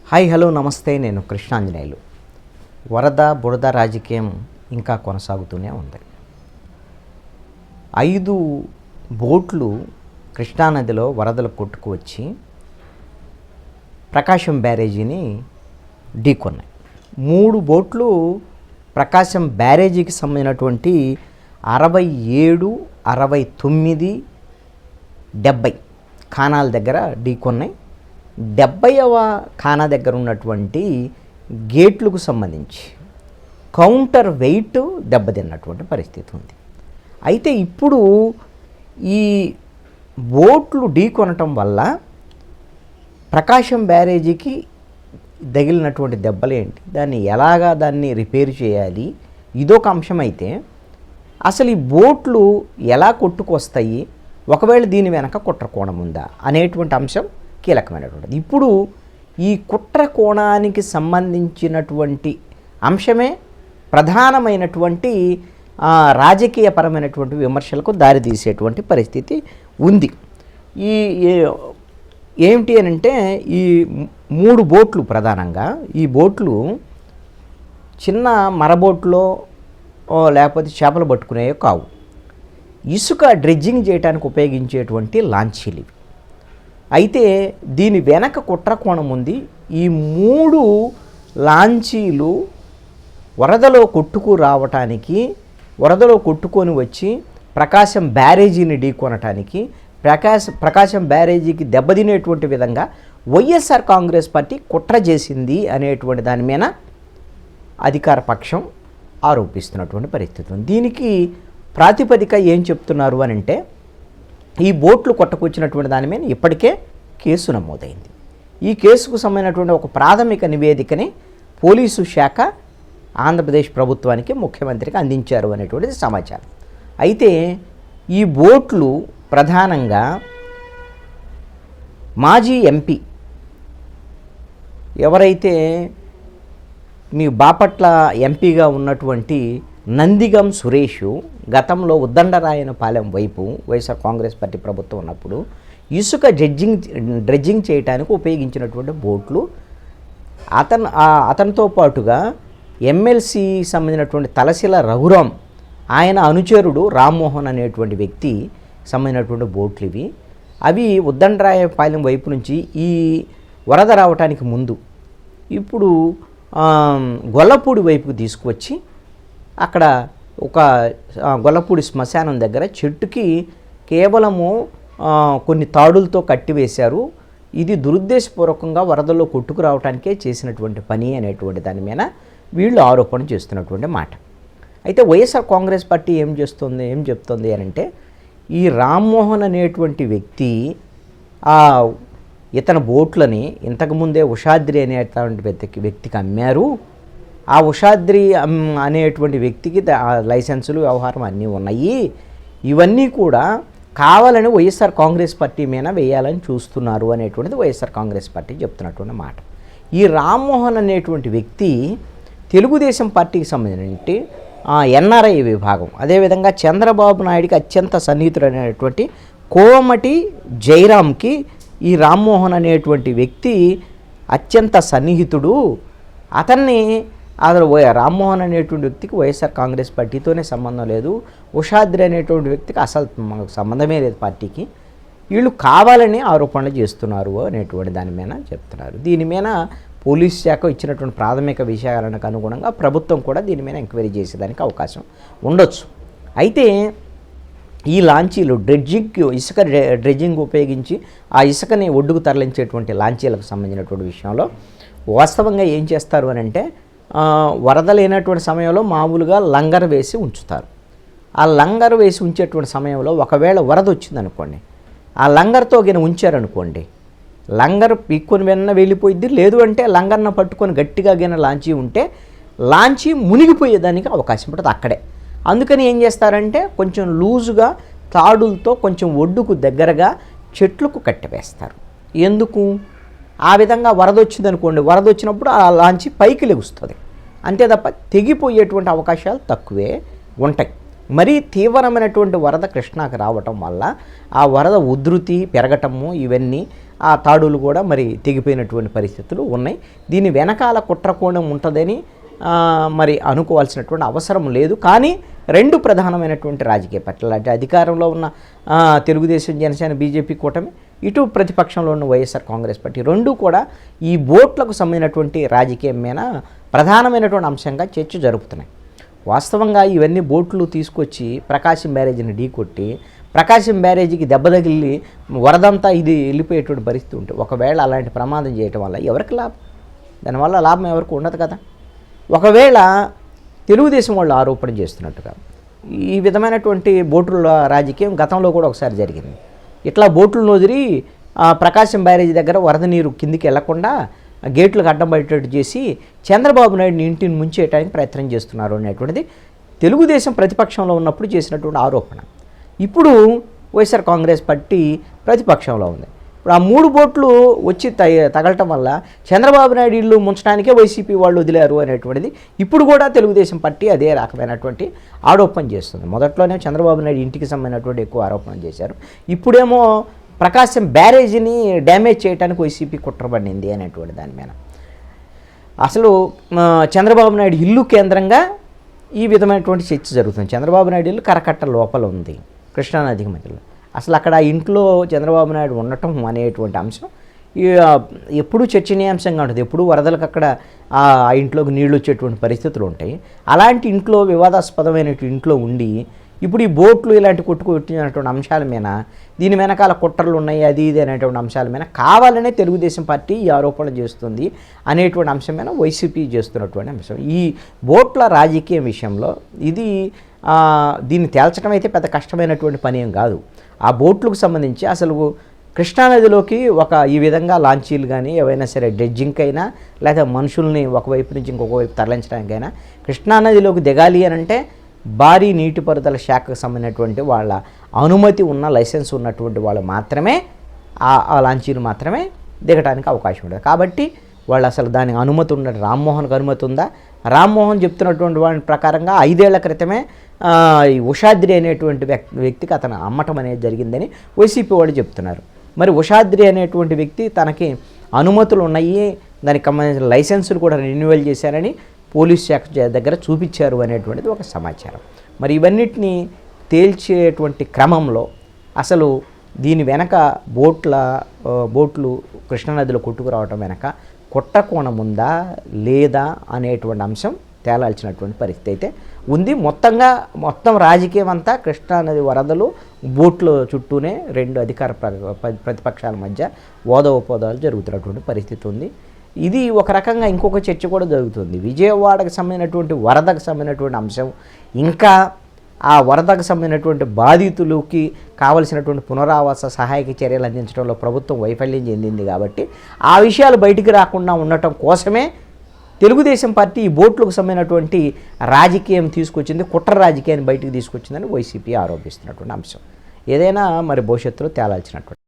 Hi hello నమస్తే. నేను కృష్ణాంజనేయులు. వరద బురద రాజకీయం ఇంకా కొనసాగుతూనే ఉంది. 5 బోట్లు కృష్ణానదిలో వరదలు కొట్టుకు వచ్చి ప్రకాశం బ్యారేజీని ఢీకొన్నాయి. 3 బోట్లు ప్రకాశం బ్యారేజీకి సంబంధించినటువంటి 67, 69, 70 ఖానాల దగ్గర ఢీకొన్నాయి. 70వ ఖానా దగ్గర ఉన్నటువంటి గేట్లకు సంబంధించి కౌంటర్ వెయిట్ దెబ్బతిన్నటువంటి పరిస్థితి ఉంది. అయితే ఇప్పుడు ఈ బోట్లు ఢీకొనటం వల్ల ప్రకాశం బ్యారేజీకి తగిలినటువంటి దెబ్బలు ఏంటి, దాన్ని రిపేర్ చేయాలి, ఇదొక అంశం. అయితే అసలు ఈ బోట్లు ఎలా కొట్టుకొస్తాయి, ఒకవేళ దీని వెనక కుట్ర కోణం ఉందా అనేటువంటి అంశం కీలకమైనటువంటిది. ఇప్పుడు ఈ కుట్ర కోణానికి సంబంధించినటువంటి అంశమే ప్రధానమైనటువంటి రాజకీయపరమైనటువంటి విమర్శలకు దారితీసేటువంటి పరిస్థితి ఉంది. ఈ ఏమిటి అని అంటే, ఈ 3 బోట్లు ప్రధానంగా, ఈ బోట్లు చిన్న మరబోట్లో లేకపోతే చేపలు పట్టుకునేవి కావు. ఇసుక డ్రెడ్జింగ్ చేయడానికి ఉపయోగించేటువంటి లాంచీలు ఇవి. అయితే దీని వెనక కుట్ర కోణం ఉంది. ఈ 3 లాంచీలు వరదలో కొట్టుకొని వచ్చి ప్రకాశం బ్యారేజీని ఢీకొనటానికి, ప్రకాశం బ్యారేజీకి దెబ్బతినేటువంటి విధంగా వైఎస్ఆర్ కాంగ్రెస్ పార్టీ కుట్ర చేసింది అనేటువంటి దాని మీద అధికార పక్షం ఆరోపిస్తున్నటువంటి పరిస్థితి ఉంది. దీనికి ప్రాతిపదిక ఏం చెప్తున్నారు అని అంటే, ఈ బోట్లు కొట్టకొచ్చినటువంటి దాని మీద ఇప్పటికే కేసు నమోదైంది. ఈ కేసుకు సంబంధించినటువంటి ఒక ప్రాథమిక నివేదికని పోలీసు శాఖ ఆంధ్రప్రదేశ్ ప్రభుత్వానికి, ముఖ్యమంత్రికి అందించారు అనేటువంటిది సమాచారం. అయితే ఈ బోట్లు ప్రధానంగా మాజీ ఎంపీ ఎవరైతే మీ బాపట్ల ఎంపీగా ఉన్నటువంటి నందిగం సురేష్ గతంలో ఉద్దండరాయనపాలెం వైపు వైఎస్ఆర్ కాంగ్రెస్ పార్టీ ప్రభుత్వం ఉన్నప్పుడు ఇసుక డ్రెడ్జింగ్ చేయడానికి ఉపయోగించినటువంటి బోట్లు, అతనితో పాటుగా ఎమ్మెల్సీ సంబంధించినటువంటి తలశిల రఘురాం, ఆయన అనుచరుడు రామ్మోహన్ అనేటువంటి వ్యక్తి సంబంధించినటువంటి బోట్లు ఇవి. అవి ఉద్దండరాయపాలెం వైపు నుంచి ఈ వరద రావటానికి ముందు ఇప్పుడు గొల్లపూడి వైపుకు తీసుకువచ్చి అక్కడ ఒక గొల్లపూడి శ్మశానం దగ్గర చెట్టుకి కేవలము కొన్ని తాడులతో కట్టివేశారు. ఇది దురుద్దేశపూర్వకంగా వరదల్లో కొట్టుకు రావడానికే చేసినటువంటి పని అనేటువంటి దాని మీద వీళ్ళు ఆరోపణ చేస్తున్నటువంటి మాట. అయితే వైఎస్ఆర్ కాంగ్రెస్ పార్టీ ఏం చెప్తుంది అని అంటే, ఈ రామ్మోహన్ అనేటువంటి వ్యక్తి ఇతని బోట్లని ఇంతకుముందే ఉషాద్రి అనేటువంటి వ్యక్తికి అమ్మారు. ఆ ఉషాద్రి అనేటువంటి వ్యక్తికి లైసెన్సులు, వ్యవహారం అన్నీ ఉన్నాయి. ఇవన్నీ కూడా కావాలని వైఎస్ఆర్ కాంగ్రెస్ పార్టీ మీద వేయాలని చూస్తున్నారు అనేటువంటిది వైఎస్ఆర్ కాంగ్రెస్ పార్టీ చెప్తున్నటువంటి మాట. ఈ రామ్మోహన్ అనేటువంటి వ్యక్తి తెలుగుదేశం పార్టీకి సంబంధించి ఎన్ఆర్ఐ విభాగం, అదేవిధంగా చంద్రబాబు నాయుడికి అత్యంత సన్నిహితుడైనటువంటి కోమటి జయరాంకి ఈ రామ్మోహన్ అనేటువంటి వ్యక్తి అత్యంత సన్నిహితుడు. అసలు రామ్మోహన్ అనేటువంటి వ్యక్తికి వైఎస్ఆర్ కాంగ్రెస్ పార్టీతోనే సంబంధం లేదు, ఉషాద్రి అనేటువంటి వ్యక్తికి అసలు సంబంధమే లేదు పార్టీకి. వీళ్ళు కావాలని ఆరోపణలు చేస్తున్నారు అనేటువంటి దాని మీద చెప్తున్నారు. దీని మీద పోలీస్ శాఖ ఇచ్చినటువంటి ప్రాథమిక విషయాలకు అనుగుణంగా ప్రభుత్వం కూడా దీని మీద ఎంక్వైరీ చేసేదానికి అవకాశం ఉండొచ్చు. అయితే ఈ లాంచీలు ఇసుక డ్రెడ్జింగ్ ఉపయోగించి ఆ ఇసుకని ఒడ్డుకు తరలించేటువంటి లాంచీలకు సంబంధించినటువంటి విషయంలో వాస్తవంగా ఏం చేస్తారు అని అంటే, వరద లేనటువంటి సమయంలో మామూలుగా లంగర్ వేసి ఉంచుతారు. ఆ లంగర్ వేసి ఉంచేటువంటి సమయంలో ఒకవేళ వరద వచ్చిందనుకోండి, ఆ లంగర్తో ఉంచారనుకోండి, లంగర్ పీక్కొని వెన్న వెళ్ళిపోయిద్ది. లేదు అంటే లంగర్ను పట్టుకొని గట్టిగా లాంచీ ఉంటే లాంచీ మునిగిపోయేదానికి అవకాశం ఉంటుంది అక్కడే. అందుకని ఏం చేస్తారంటే, కొంచెం లూజుగా తాడులతో కొంచెం ఒడ్డుకు దగ్గరగా చెట్లకు కట్టివేస్తారు. ఎందుకు? ఆ విధంగా వరద వచ్చిందనుకోండి, వరద వచ్చినప్పుడు ఆ లాంచీ పైకి లెగుస్తుంది, అంతే తప్ప తెగిపోయేటువంటి అవకాశాలు తక్కువే ఉంటాయి. మరీ తీవ్రమైనటువంటి వరద కృష్ణాకి రావటం వల్ల ఆ వరద ఉధృతి పెరగటము, ఇవన్నీ ఆ తాడులు కూడా మరి తెగిపోయినటువంటి పరిస్థితులు ఉన్నాయి. దీని వెనకాల కుట్రకోణం ఉంటుందని మరి అనుకోవాల్సినటువంటి అవసరం లేదు. కానీ రెండు ప్రధానమైనటువంటి రాజకీయ పార్టీలు, అంటే అధికారంలో ఉన్న తెలుగుదేశం, జనసేన, బీజేపీ కూటమి, ఇటు ప్రతిపక్షంలో ఉన్న వైఎస్ఆర్ కాంగ్రెస్ పార్టీ రెండు కూడా ఈ బోట్లకు సంబంధించినటువంటి రాజకీయం మీద ప్రధానమైనటువంటి అంశంగా చర్చ జరుపుతున్నాయి. వాస్తవంగా ఇవన్నీ బోట్లు తీసుకొచ్చి ప్రకాశం బ్యారేజీని ఢీకొట్టి ప్రకాశం బ్యారేజీకి దెబ్బ తగిలి వరదంతా ఇది వెళ్ళిపోయేటువంటి పరిస్థితి ఉంటుంది. ఒకవేళ అలాంటి ప్రమాదం చేయటం వల్ల ఎవరికి లాభం? దానివల్ల లాభం ఎవరికి ఉండదు కదా. ఒకవేళ తెలుగుదేశం వాళ్ళు ఆరోపణ చేస్తున్నట్టుగా ఈ విధమైనటువంటి బోట్ల రాజకీయం గతంలో కూడా ఒకసారి జరిగింది. ఇట్లా బోట్లను వదిలి ప్రకాశం బ్యారేజీ దగ్గర వరద నీరు కిందికి వెళ్లకుండా గేట్లకు అడ్డం పడేటట్టు చేసి చంద్రబాబు నాయుడిని ఇంటిని ముంచేయడానికి ప్రయత్నం చేస్తున్నారు అనేటువంటిది తెలుగుదేశం ప్రతిపక్షంలో ఉన్నప్పుడు చేసినటువంటి ఆరోపణ. ఇప్పుడు వైఎస్ఆర్ కాంగ్రెస్ పార్టీ ప్రతిపక్షంలో ఉంది. ఇప్పుడు ఆ 3 బోట్లు వచ్చి తగలటం వల్ల చంద్రబాబు నాయుడు ఇల్లు ముంచడానికే వైసీపీ వాళ్ళు వదిలేరు అనేటువంటిది ఇప్పుడు కూడా తెలుగుదేశం పార్టీ అదే రకమైనటువంటి ఆరోపణ చేస్తుంది. మొదట్లోనే చంద్రబాబు నాయుడు ఇంటికి సంబంధించినటువంటి ఎక్కువ ఆరోపణ చేశారు. ఇప్పుడేమో ప్రకాశం బ్యారేజీని డ్యామేజ్ చేయడానికి వైసీపీ కుట్రపడింది అనేటువంటి దాని మీద అసలు చంద్రబాబు నాయుడు ఇల్లు కేంద్రంగా ఈ విధమైనటువంటి చర్చ జరుగుతుంది. చంద్రబాబు నాయుడు ఇల్లు కరకట్ట లోపల ఉంది, కృష్ణానదికి మధ్యలో. అసలు అక్కడ ఇంట్లో చంద్రబాబు నాయుడు ఉండటం అనేటువంటి అంశం ఎప్పుడూ చర్చనీయాంశంగా ఉంటుంది. ఎప్పుడూ వరదలకు అక్కడ ఆ ఇంట్లోకి నీళ్లు వచ్చేటువంటి పరిస్థితులు ఉంటాయి. అలాంటి ఇంట్లో వివాదాస్పదమైనటువంటి ఇంట్లో ఉండి ఇప్పుడు ఈ బోట్లు ఇలాంటి కొట్టుకొచ్చినటువంటి అంశాల మీద దీని వెనకాల కుట్రలు ఉన్నాయి అది ఇది అనేటువంటి అంశాల మీద కావాలనే తెలుగుదేశం పార్టీ ఈ ఆరోపణలు చేస్తుంది అనేటువంటి అంశం మీద వైసీపీ చేస్తున్నటువంటి అంశం. ఈ బోట్ల రాజకీయం విషయంలో ఇది దీన్ని తేల్చడం అయితే పెద్ద కష్టమైనటువంటి పని ఏం కాదు. ఆ బోట్లకు సంబంధించి అసలు కృష్ణానదిలోకి ఈ విధంగా లాంచీలు కానీ ఏవైనా సరే డ్రెడ్జింగ్ అయినా లేదా మనుషుల్ని ఒకవైపు నుంచి ఇంకొక వైపు తరలించడానికైనా కృష్ణానదిలోకి దిగాలి అని అంటే భారీ నీటిపారుదల శాఖకు సంబంధించినటువంటి వాళ్ళ అనుమతి ఉన్న లైసెన్స్ ఉన్నటువంటి వాళ్ళు మాత్రమే ఆ లాంచీలు మాత్రమే దిగడానికి అవకాశం ఉంటుంది. కాబట్టి వాళ్ళు అసలు దానికి అనుమతి ఉన్నట్టు రామ్మోహన్కి అనుమతి ఉందా? రామ్మోహన్ చెప్తున్నటువంటి వాడి ప్రకారంగా 5 ఏళ్ల క్రితమే ఉషాద్రి అనేటువంటి వ్యక్తికి అతను అమ్మటం అనేది జరిగిందని వైసీపీ వాళ్ళు చెప్తున్నారు. మరి ఉషాద్రి అనేటువంటి వ్యక్తి తనకి అనుమతులు ఉన్నాయి, దానికి సంబంధించిన లైసెన్సులు కూడా రెన్యువల్ చేశారని పోలీస్ శాఖ దగ్గర చూపించారు అనేటువంటిది ఒక సమాచారం. మరి ఇవన్నిటిని తేల్చేటువంటి క్రమంలో అసలు దీని వెనక బోట్లు కృష్ణానదిలో కొట్టుకురావటం వెనక కుట్రకోణం ఉందా లేదా అనేటువంటి అంశం తేలాల్సినటువంటి పరిస్థితి అయితే ఉంది. మొత్తం రాజకీయం అంతా కృష్ణానది వరదలు బోట్ల చుట్టూనే రెండు అధికార ప్రతిపక్షాల మధ్య ఓదోపోదాలు జరుగుతున్నటువంటి పరిస్థితి ఉంది. ఇది ఒక రకంగా ఇంకొక చర్చ కూడా జరుగుతుంది. విజయవాడకు సంబంధించినటువంటి వరదకు సంబంధించినటువంటి అంశం, ఇంకా ఆ వరదకు సంబంధించినటువంటి బాధితులకి కావలసినటువంటి పునరావాస సహాయక చర్యలు అందించడంలో ప్రభుత్వం వైఫల్యం చెందింది. కాబట్టి ఆ విషయాలు బయటికి రాకుండా ఉండటం కోసమే తెలుగుదేశం పార్టీ ఈ బోట్లకు సంబంధించినటువంటి రాజకీయం తీసుకొచ్చింది, కుట్ర రాజకీయాన్ని బయటికి తీసుకొచ్చిందని వైసీపీ ఆరోపిస్తున్నటువంటి అంశం. ఏదైనా మరి భవిష్యత్తులో తేలాల్సినటువంటి